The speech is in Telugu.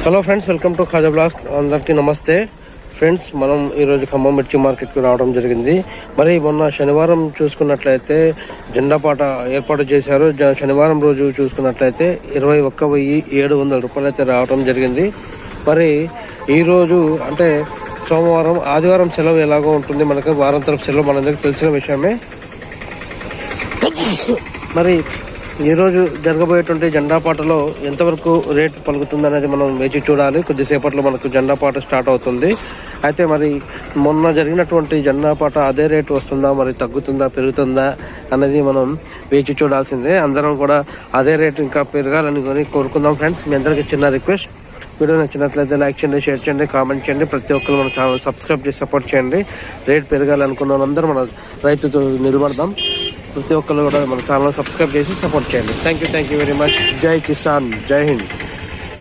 Hello friends, welcome to Khaja blogs. అందరికీ నమస్తే ఫ్రెండ్స్. మనం ఈరోజు ఖమ్మం మిర్చి మార్కెట్కి రావడం జరిగింది. మరి మొన్న శనివారం చూసుకున్నట్లయితే జెండాపాట ఏర్పాటు చేశారు. శనివారం రోజు చూసుకున్నట్లయితే 21,700 రూపాయలు అయితే రావడం జరిగింది. మరి ఈరోజు అంటే సోమవారం, ఆదివారం సెలవు ఎలాగో ఉంటుంది, మనకు వారం తరపు సెలవు మనందరికీ తెలిసిన విషయమే. మరి ఈరోజు జరగబోయేటువంటి జెండాపాటలో ఎంతవరకు రేటు పలుకుతుంది అనేది మనం వేచి చూడాలి. కొద్దిసేపట్లో మనకు జెండాపాట స్టార్ట్ అవుతుంది. అయితే మరి మొన్న జరిగినటువంటి జెండాపాట అదే రేటు వస్తుందా, మరి తగ్గుతుందా, పెరుగుతుందా అనేది మనం వేచి చూడాల్సిందే. అందరం కూడా అదే రేటు ఇంకా పెరగాలని కోరుకుందాం. ఫ్రెండ్స్, మీ అందరికీ చిన్న రిక్వెస్ట్, వీడియో నచ్చినట్లయితే లైక్ చేయండి, షేర్ చేయండి, కామెంట్ చేయండి. ప్రతి ఒక్కరు మన ఛానల్ సబ్స్క్రైబ్ చేసి సపోర్ట్ చేయండి. రేట్ పెరగాలనుకున్న వాళ్ళందరూ మన రైతుతో నిలబడదాం. ప్రతి ఒక్కరు కూడా మన ఛానల్ సబ్స్క్రైబ్ చేసి సపోర్ట్ చేయండి. Thank you very much. జై కిసాన్, జై హింద్.